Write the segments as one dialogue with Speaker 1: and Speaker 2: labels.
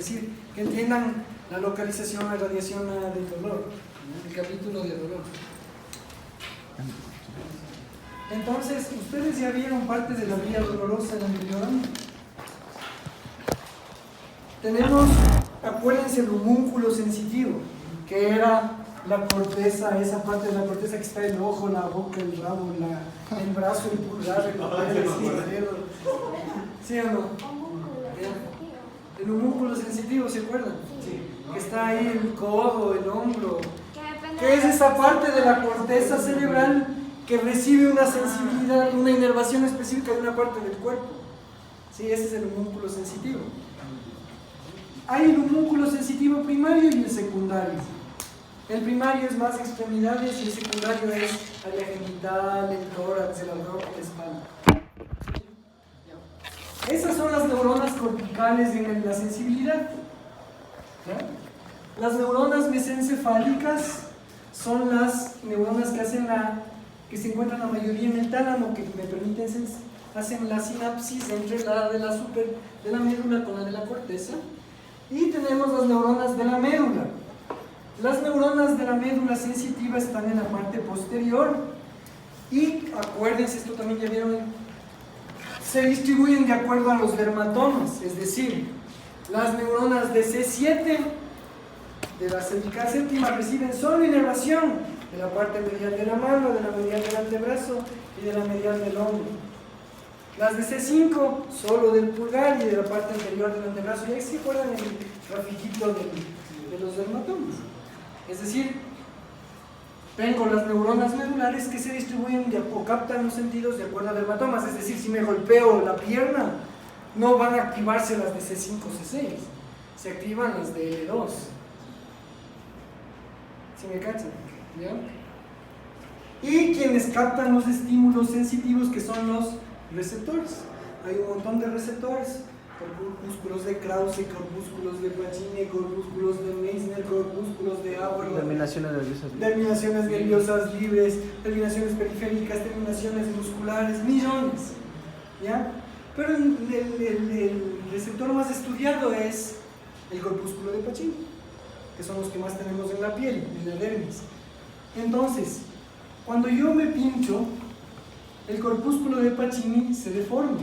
Speaker 1: decir, que entiendan la localización, la radiación del dolor, ¿no? El capítulo de dolor. Entonces, ustedes ya vieron partes de la vía dolorosa del anterior año. Tenemos, acuérdense, el homúnculo sensitivo, que era la corteza, esa parte de la corteza que está el ojo, la boca, el rabo, el brazo, el pulgar, el dedo. ¿Sí o no? El homúnculo sensitivo, ¿se acuerdan? Sí. Que está ahí el codo, el hombro. Que es esa parte de la corteza cerebral que recibe una sensibilidad, una inervación específica de una parte del cuerpo. Sí, ese es el homúnculo sensitivo. Hay el homúnculo sensitivo primario y el secundario. El primario es más extremidades y el secundario es área genital, el tórax, el abdomen, la espalda. Esas son las neuronas corticales en la sensibilidad. ¿Ya? Las neuronas mesencefálicas son las neuronas que se encuentran la mayoría en el tálamo, que me permiten hacen la sinapsis entre la de la médula con la de la corteza. Y tenemos las neuronas de la médula. Las neuronas de la médula sensitiva están en la parte posterior y acuérdense, esto también ya vieron, se distribuyen de acuerdo a los dermatomas, es decir, las neuronas de C7 de la cervical séptima reciben solo inervación de la parte medial de la mano, de la medial del antebrazo y de la medial del hombro. Las de C5 solo del pulgar y de la parte anterior del antebrazo. Y ahí se acuerdan el grafiquito de los dermatomas. Es decir, tengo las neuronas medulares que se distribuyen o captan los sentidos de acuerdo a dermatomas. Es decir, si me golpeo la pierna, no van a activarse las de C5 o C6. Se activan las de L2. ¿Sí me cachan? ¿Ya? Y quienes captan los estímulos sensitivos, que son los receptores. Hay un montón de receptores: corpúsculos de Krause, corpúsculos de Pacini, corpúsculos de Meissner, corpúsculos de Auer, terminaciones nerviosas libres, terminaciones periféricas, terminaciones musculares, millones. ¿Ya? Pero el receptor más estudiado es el corpúsculo de Pacini, que son los que más tenemos en la piel, en la dermis. Entonces, cuando yo me pincho, el corpúsculo de Pacini se deforma.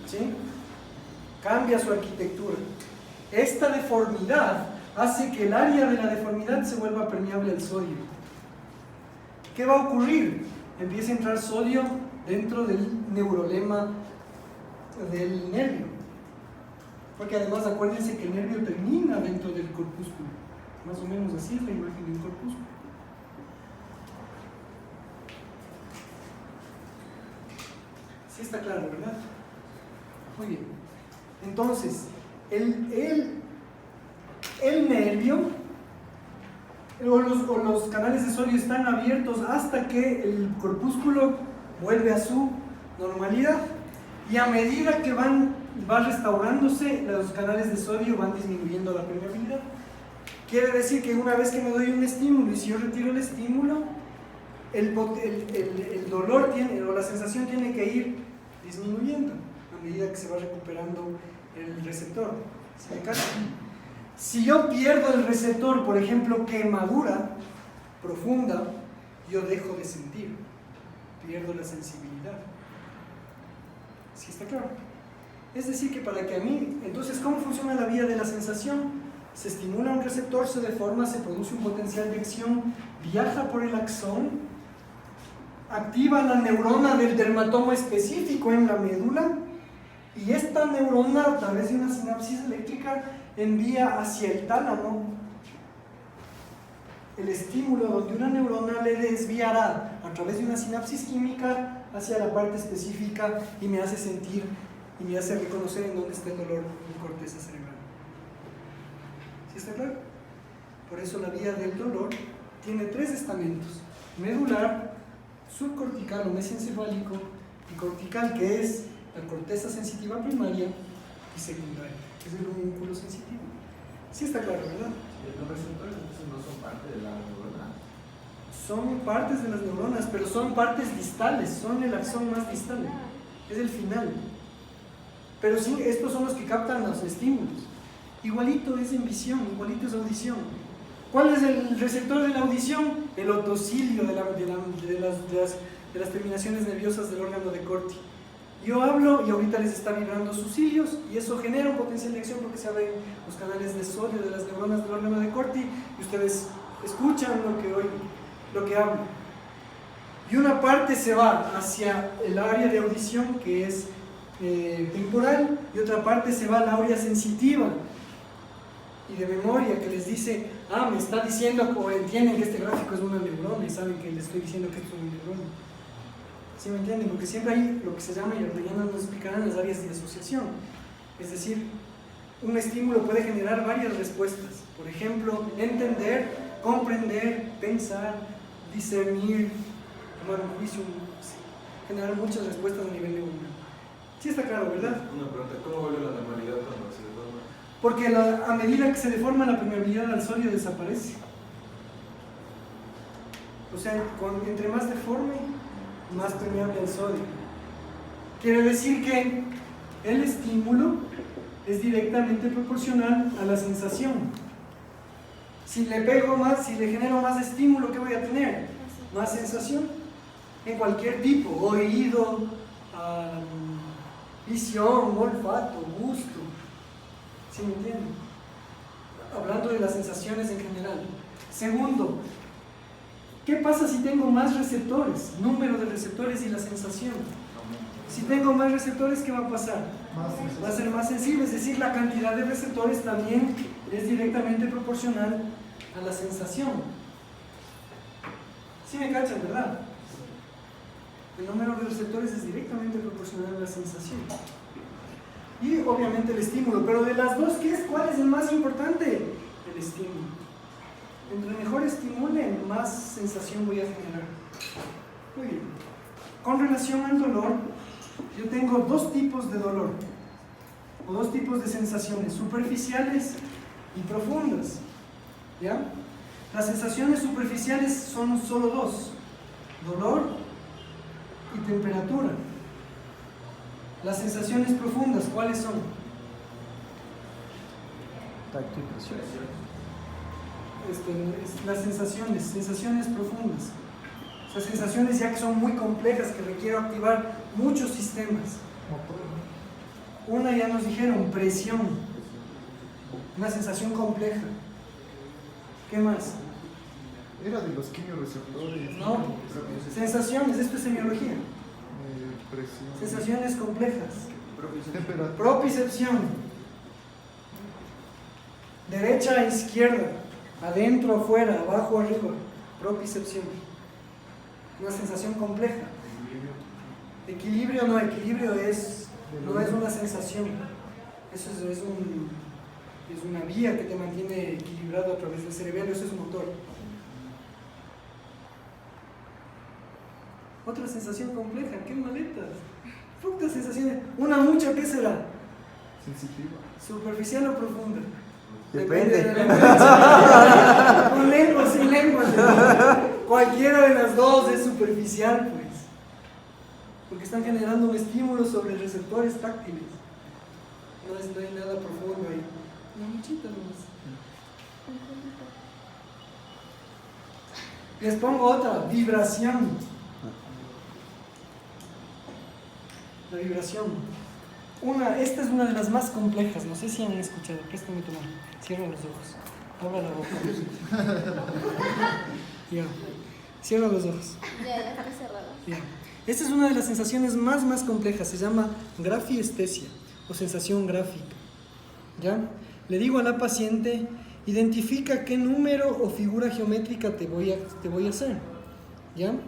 Speaker 1: ¿Sí? Cambia su arquitectura. Esta deformidad hace que el área de la deformidad se vuelva permeable al sodio. ¿Qué va a ocurrir? Empieza a entrar sodio dentro del neurolema del nervio. Porque además acuérdense que el nervio termina dentro del corpúsculo. Más o menos así es la imagen de un corpúsculo. Sí está claro, ¿verdad? Muy bien. Entonces, el nervio o los canales de sodio están abiertos hasta que el corpúsculo vuelve a su normalidad. Y a medida que va restaurándose, los canales de sodio van disminuyendo la permeabilidad. Quiere decir que una vez que me doy un estímulo y si yo retiro el estímulo, el dolor o la sensación tiene que ir disminuyendo a medida que se va recuperando el receptor. ¿Se me cacha? Si yo pierdo el receptor, por ejemplo, quemadura profunda, yo dejo de sentir, pierdo la sensibilidad. ¿Sí está claro? Es decir, que para que a mí, entonces, ¿cómo funciona la vía de la sensación? Se estimula un receptor, se deforma, se produce un potencial de acción, viaja por el axón, activa la neurona del dermatoma específico en la médula, y esta neurona, a través de una sinapsis eléctrica, envía hacia el tálamo el estímulo, donde una neurona le desviará a través de una sinapsis química hacia la parte específica y me hace sentir y me hace reconocer en dónde está el dolor en corteza cerebral. ¿Sí está claro? Por eso la vía del dolor tiene tres estamentos: medular, subcortical o mesencefálico y cortical, que es la corteza sensitiva primaria y secundaria, que es el homúnculo sensitivo. Sí está claro, ¿verdad?
Speaker 2: Los receptores entonces no son parte de la neurona.
Speaker 1: Son partes de las neuronas, pero son partes distales, son el axón más distal, es el final. pero sí, estos son los que captan los estímulos. Igualito es en visión, igualito es audición. ¿Cuál es el receptor de la audición? El otocilio de las terminaciones nerviosas del órgano de Corti. Yo hablo y ahorita les está vibrando sus cilios y eso genera un potencial de acción porque se abren los canales de sodio de las neuronas del órgano de Corti y ustedes escuchan lo que hablo. Y una parte se va hacia el área de audición que es temporal y otra parte se va al área sensitiva y de memoria que les dice, me está diciendo o entienden que este gráfico es una neurona y saben que les estoy diciendo que esto es una neurona. ¿Sí me entienden? Porque siempre hay lo que se llama, y mañana nos explicarán, las áreas de asociación. Es decir, un estímulo puede generar varias respuestas. Por ejemplo, entender, comprender, pensar, discernir, tomar un juicio, generar muchas respuestas a nivel neuronal. Sí está claro, ¿verdad?
Speaker 2: Una pregunta, ¿cómo vuelve la normalidad cuando se deforma?
Speaker 1: Porque a medida que se deforma la permeabilidad al sodio desaparece. O sea, entre más deforme, más permeable al sodio. Quiere decir que el estímulo es directamente proporcional a la sensación. Si le pego más, si le genero más estímulo, ¿qué voy a tener? Más sensación. En cualquier tipo, oído, visión, olfato, gusto. ¿Sí me entienden? Hablando de las sensaciones en general. Segundo, ¿qué pasa si tengo más receptores? Número de receptores y la sensación. Si tengo más receptores, ¿qué va a pasar? Va a ser más sensible, es decir, la cantidad de receptores también es directamente proporcional a la sensación. ¿Sí me cachan, verdad? El número de receptores es directamente proporcional a la sensación. Y obviamente el estímulo, pero de las dos, ¿cuál es el más importante? El estímulo. Entre mejor estimule, más sensación voy a generar. Muy bien. Con relación al dolor, yo tengo dos tipos de dolor, o dos tipos de sensaciones, superficiales y profundas. ¿Ya? Las sensaciones superficiales son solo dos, dolor y temperatura. Las sensaciones profundas, ¿cuáles son?
Speaker 3: Tacto y presión.
Speaker 1: Las sensaciones profundas. O sea, sensaciones ya que son muy complejas, que requiero activar muchos sistemas. Una ya nos dijeron, presión. Una sensación compleja. ¿Qué más?
Speaker 3: Era de los quimioreceptores.
Speaker 1: No. Sensaciones, esto es semiología.
Speaker 3: Presión.
Speaker 1: Sensaciones complejas.
Speaker 3: Temperatura.
Speaker 1: Propicepción. Derecha a izquierda. Adentro, afuera, abajo, arriba. Propicepción. Una sensación compleja. Equilibrio no, equilibrio no es una sensación. Eso es una vía que te mantiene equilibrado a través del cerebelo, eso es motor. Otra sensación compleja, qué maletas. Putas sensaciones. Una mucha, ¿qué será?
Speaker 3: Sensitiva.
Speaker 1: ¿Superficial o profunda?
Speaker 4: Depende.
Speaker 1: De la con lengua, sin lengua. Cualquiera de las dos es superficial, pues. Porque están generando un estímulo sobre receptores táctiles. No hay nada profundo ahí. Una muchita nomás. Les pongo otra, vibración. La vibración. Esta es una de las más complejas, no sé si han escuchado. Préstame tu mano. Cierra los ojos. Abra la boca. Ya. Cierra los ojos.
Speaker 5: Ya está cerrado.
Speaker 1: Ya. Esta es una de las sensaciones más complejas. Se llama grafiestesia o sensación gráfica. ¿Ya? Le digo a la paciente, identifica qué número o figura geométrica te voy a hacer. ¿Ya?
Speaker 5: 3.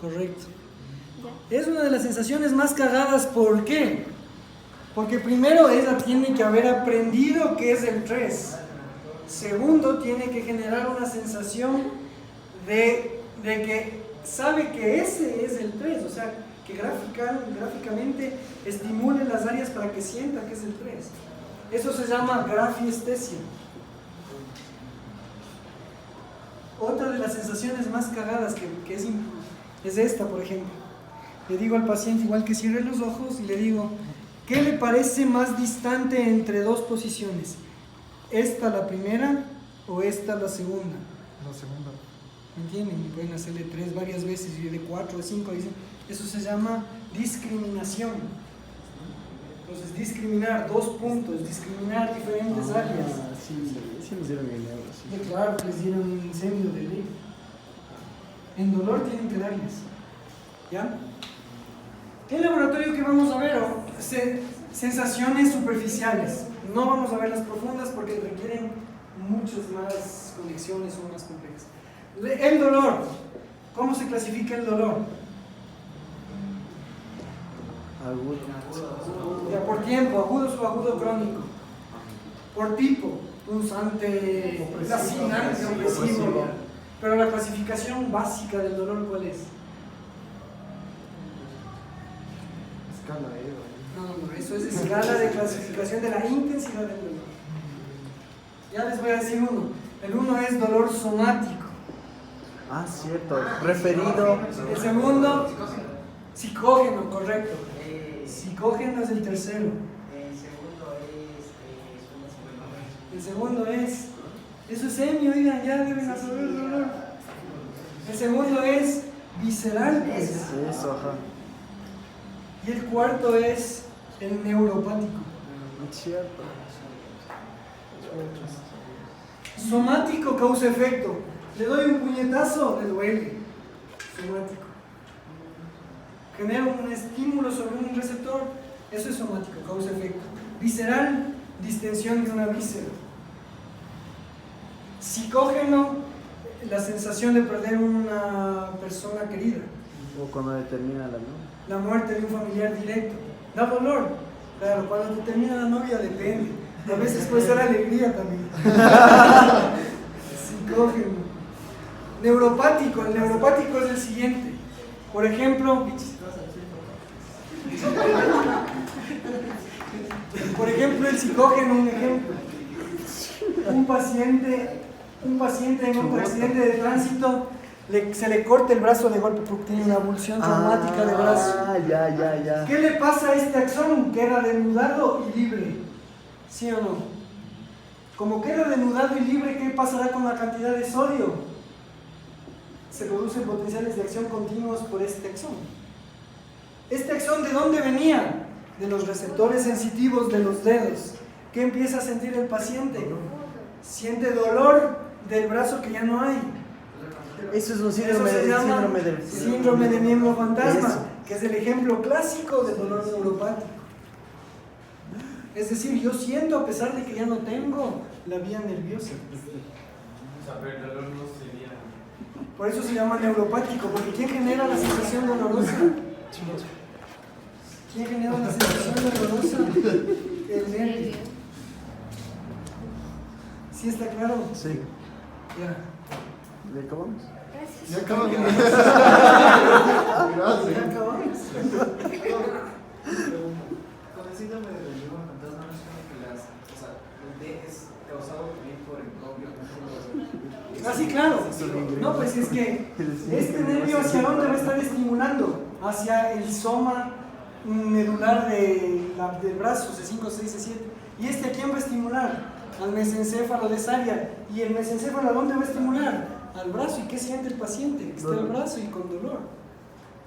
Speaker 1: Correcto.
Speaker 5: Ya.
Speaker 1: Es una de las sensaciones más cagadas. ¿Por qué? Porque primero ella tiene que haber aprendido qué es el 3. Segundo, tiene que generar una sensación de que sabe que ese es el 3. O sea, que gráficamente estimule las áreas para que sienta que es el 3. Eso se llama grafiestesia. Otra de las sensaciones más cagadas que es esta, por ejemplo. le digo al paciente igual que cierre los ojos y le digo, ¿qué le parece más distante entre dos posiciones? ¿Esta la primera o esta la segunda?
Speaker 3: La segunda.
Speaker 1: ¿Me entienden? Y pueden hacerle 3 varias veces y de 4 o 5 dicen, eso se llama discriminación. Entonces discriminar 2 puntos, discriminar diferentes áreas.
Speaker 4: Sí nos dieron el euro, sí.
Speaker 1: Y claro que les dieron un incendio de ley. En dolor tienen que darles. ¿Ya? ¿Qué laboratorio que vamos a ver? Sensaciones superficiales. No vamos a ver las profundas porque requieren muchas más conexiones, son más complejas. El dolor. ¿Cómo se clasifica el dolor?
Speaker 4: Agudo.
Speaker 1: Ya, por tiempo, agudo, subagudo, crónico. Por tipo, punzante, lacinante, opresivo. Pero la clasificación básica del dolor, ¿cuál es?
Speaker 3: Escala
Speaker 1: No, eso es escala de clasificación de la intensidad del dolor. Ya les voy a decir uno. El uno es dolor somático.
Speaker 4: Ah, cierto. Referido.
Speaker 1: El segundo, psicógeno, correcto. Psicógeno es el tercero. El segundo es, eso es semio, oigan, ya deben saber el dolor. El segundo es visceral, pues.
Speaker 4: Eso, ajá.
Speaker 1: Y el cuarto es el neuropático.
Speaker 4: Cierto.
Speaker 1: Somático, causa-efecto. Le doy un puñetazo, le duele. Somático. Genera un estímulo sobre un receptor, eso es somático, causa-efecto. Visceral, distensión de una víscera. Psicógeno, la sensación de perder una persona querida.
Speaker 4: O cuando determina la luz.
Speaker 1: La muerte de un familiar directo. Da dolor. Claro, cuando te termina la novia depende. A veces puede ser alegría también. Psicógeno. Neuropático. El neuropático es el siguiente. Por ejemplo, el psicógeno, un ejemplo. Un paciente en un accidente de tránsito se le corta el brazo de golpe porque tiene una abulsión traumática de brazo.
Speaker 4: Ah, ya.
Speaker 1: ¿Qué le pasa a este axón? Queda denudado y libre. ¿Sí o no? Como queda denudado y libre, ¿qué pasará con la cantidad de sodio? Se producen potenciales de acción continuos por este axón. ¿Este axón de dónde venía? De los receptores sensitivos de los dedos. ¿Qué empieza a sentir el paciente? Siente dolor del brazo que ya no hay.
Speaker 4: Eso es un
Speaker 1: Eso se llama síndrome de miembro fantasma,
Speaker 4: Eso.
Speaker 1: que es el ejemplo clásico del dolor neuropático. Es decir, yo siento a pesar de que ya no tengo la vía nerviosa.
Speaker 2: O sea, pero el dolor no sería.
Speaker 1: Por eso se llama neuropático, porque ¿quién genera la sensación dolorosa? ¿Quién genera la sensación dolorosa? El nervio. ¿Sí está claro?
Speaker 4: Sí.
Speaker 1: Ya.
Speaker 4: ¿Le acabamos?
Speaker 3: Ya acabamos.
Speaker 1: Ya
Speaker 3: Gracias.
Speaker 1: acabamos.
Speaker 6: Con el síndrome de miembro fantasma no es como que es causado también por el propio
Speaker 1: Ah, sí, claro. No, pues es que este nervio hacia dónde va a estar estimulando, hacia el soma medular del brazo, C5, C6, C7. ¿Y este a quién va a estimular? Al mesencéfalo de Saria. ¿Y el mesencéfalo a dónde va a estimular? Al brazo. ¿Y qué siente el paciente? Está el brazo y con dolor.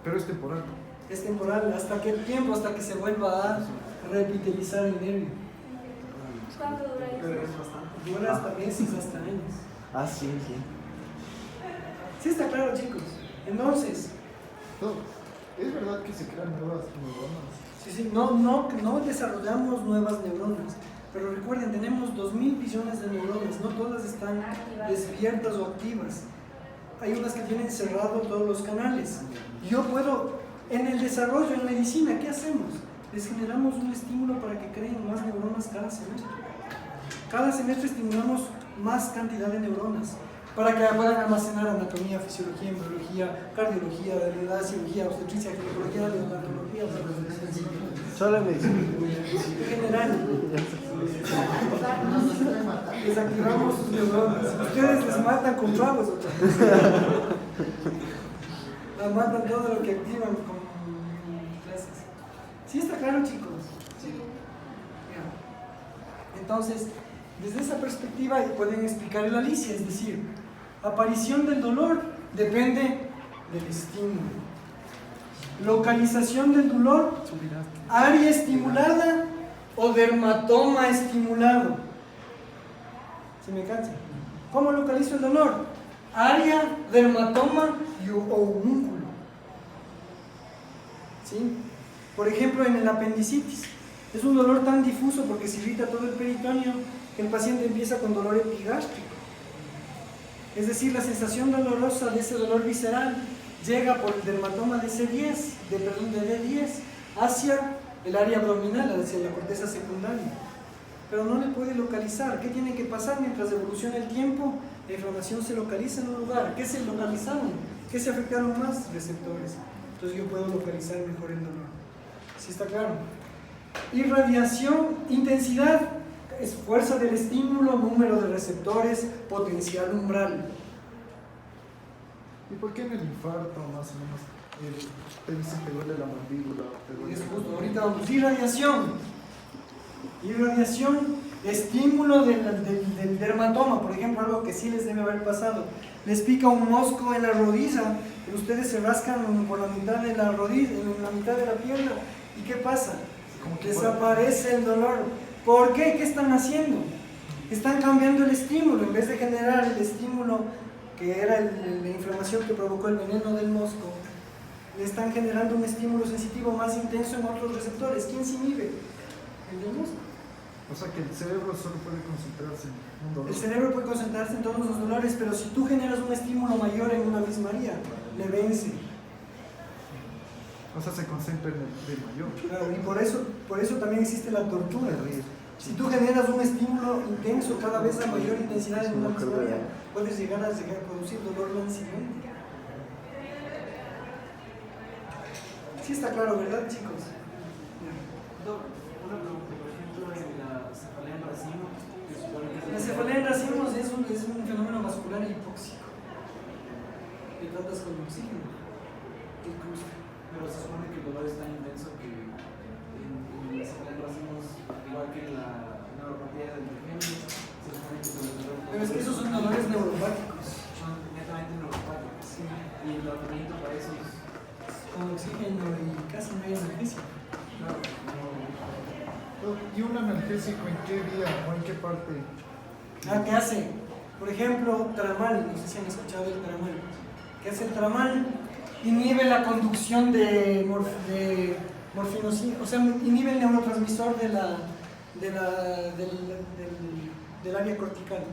Speaker 3: Pero es temporal.
Speaker 1: Es temporal. ¿Hasta qué tiempo? Hasta que se vuelva a revitalizar el nervio.
Speaker 5: ¿Cuánto dura eso?
Speaker 1: Dura hasta meses, hasta años.
Speaker 4: Ah, sí.
Speaker 1: Sí está claro, chicos. Entonces,
Speaker 3: Todo. Es verdad que se crean nuevas neuronas.
Speaker 1: sí, no desarrollamos nuevas neuronas. Pero recuerden, tenemos 2000 billones de neuronas. No todas están despiertas o activas. Hay unas que tienen cerrado todos los canales. Yo puedo, en el desarrollo, en medicina, ¿qué hacemos? Les generamos un estímulo para que creen más neuronas cada semestre. Cada semestre estimulamos más cantidad de neuronas para que puedan almacenar anatomía, fisiología, embriología, cardiología, de cirugía, obstetricia, ginecología, neonatología,
Speaker 4: Solo en medicina.
Speaker 1: en general. Desactivamos sus neuronas. Ustedes les matan con tragos otra vez. Las matan todo lo que activan con ¿Sí está claro, chicos?
Speaker 6: Sí.
Speaker 1: Ya. Entonces, desde esa perspectiva pueden explicar el Alicia, es decir, aparición del dolor depende del estímulo. Localización del dolor, área estimulada o dermatoma estimulado. ¿Se me cansa? ¿Cómo localizo el dolor? Área, dermatoma o homúnculo. ¿Sí? Por ejemplo, en el apendicitis. Es un dolor tan difuso porque se irrita todo el peritoneo que el paciente empieza con dolor epigástrico. Es decir, la sensación dolorosa de ese dolor visceral llega por el dermatoma de C10, de D10, hacia el área abdominal, hacia la corteza secundaria. Pero no le puede localizar. ¿Qué tiene que pasar? Mientras evoluciona el tiempo, la inflamación se localiza en un lugar. ¿Qué se localizaron? ¿Qué se afectaron más? Receptores. Entonces yo puedo localizar mejor el dolor. ¿Sí está claro? Irradiación, intensidad, es fuerza del estímulo, número de receptores, potencial umbral.
Speaker 3: ¿Y por qué en el infarto más o menos te dicen que duele la mandíbula? Te duele
Speaker 1: Es justo, ahorita vamos. Irradiación, estímulo del dermatoma, por ejemplo, algo que sí les debe haber pasado. Les pica un mosco en la rodilla, pero ustedes se rascan por la mitad de la rodilla, en la mitad de la pierna. ¿Y qué pasa? Desaparece el dolor. ¿Por qué? ¿Qué están haciendo? Están cambiando el estímulo. En vez de generar el estímulo que era la inflamación que provocó el veneno del mosco, le están generando un estímulo sensitivo más intenso en otros receptores. ¿Quién se inhibe? El del mosco.
Speaker 3: O sea que el cerebro solo puede concentrarse en un dolor.
Speaker 1: El cerebro puede concentrarse en todos los dolores, pero si tú generas un estímulo mayor en una misma área, le vence.
Speaker 3: O sea, se concentra en el mayor.
Speaker 1: Claro, y por eso también existe la tortura. Si tú generas un estímulo intenso cada vez a mayor intensidad en una misma área, puedes llegar a producir dolor lancilante. Sí está claro, ¿verdad, chicos?
Speaker 6: Una pregunta, por ejemplo, en la cefalea en racimo, que supone que
Speaker 1: La cefalea en racimos es un fenómeno vascular hipóxico. Que tratas con oxígeno. Incluso.
Speaker 6: pero se supone que el dolor es tan intenso que en la cefalea en racimos, igual que en la neuropatía del trigémino, se supone que el dolor.
Speaker 1: Pero es que esos son dolores neuropáticos.
Speaker 6: Son netamente neuropáticos.
Speaker 1: Sí.
Speaker 6: Y el tratamiento para esos,
Speaker 1: Con oxígeno y casi no hay analgesia.
Speaker 6: claro, no.
Speaker 3: ¿Y un analgésico en qué vía o en qué parte?
Speaker 1: ¿Qué hace? Por ejemplo, tramal, no sé si han escuchado el tramal. ¿Qué hace el tramal? Inhibe la conducción de morfinosina, o sea, inhibe el neurotransmisor del área cortical.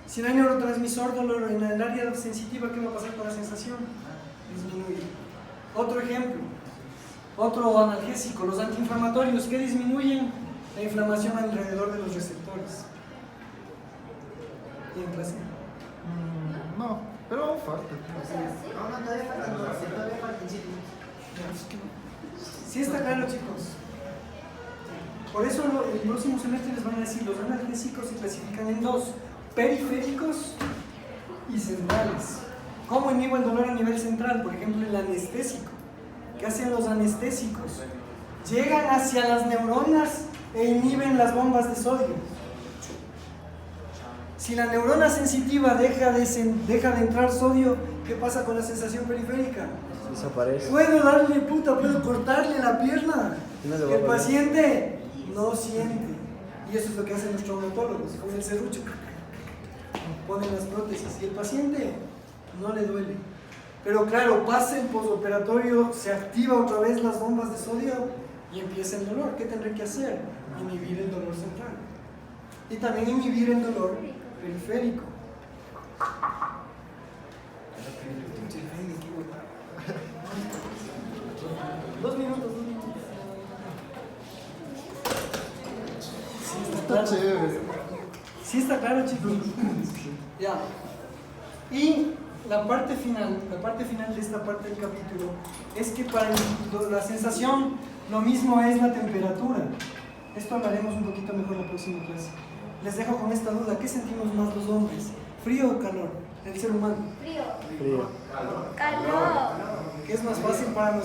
Speaker 1: Si no hay neurotransmisor dolor en el área sensitiva, ¿qué va a pasar con la sensación? Disminuye. Otro ejemplo, otro analgésico, los antiinflamatorios, ¿qué disminuyen? La inflamación alrededor de los receptores. ¿Y en clase?
Speaker 3: No, pero aún falta.
Speaker 1: Sí está claro, chicos. Por eso el próximo semestre les van a decir, los analgésicos se clasifican en dos, periféricos y centrales. ¿Cómo inhibo el dolor a nivel central? Por ejemplo, el anestésico. ¿Qué hacen los anestésicos? Llegan hacia las neuronas e inhiben las bombas de sodio. Si la neurona sensitiva deja de entrar sodio, ¿qué pasa con la sensación periférica?
Speaker 4: Desaparece.
Speaker 1: Puedo cortarle la pierna.
Speaker 4: No le va a
Speaker 1: El
Speaker 4: doler.
Speaker 1: paciente no siente. Y eso es lo que hacen los traumatólogos, con el serrucho. Ponen las prótesis y el paciente no le duele. Pero claro, pasa el postoperatorio, se activa otra vez las bombas de sodio y empieza el dolor. ¿Qué tendré que hacer? Inhibir el dolor central. Y también inhibir el dolor periférico. Dos minutos. Sí, está
Speaker 3: Está
Speaker 1: claro.
Speaker 3: chévere.
Speaker 1: Sí está claro, chicos. Ya. Y la parte final de esta parte del capítulo es que para la sensación lo mismo es la temperatura. Esto hablaremos un poquito mejor la próxima clase. Les dejo con esta duda, ¿qué sentimos más los hombres? ¿Frío o calor? El ser humano.
Speaker 5: Frío.
Speaker 4: Frío.
Speaker 5: Calor.
Speaker 1: ¿Qué es más fácil para nosotros?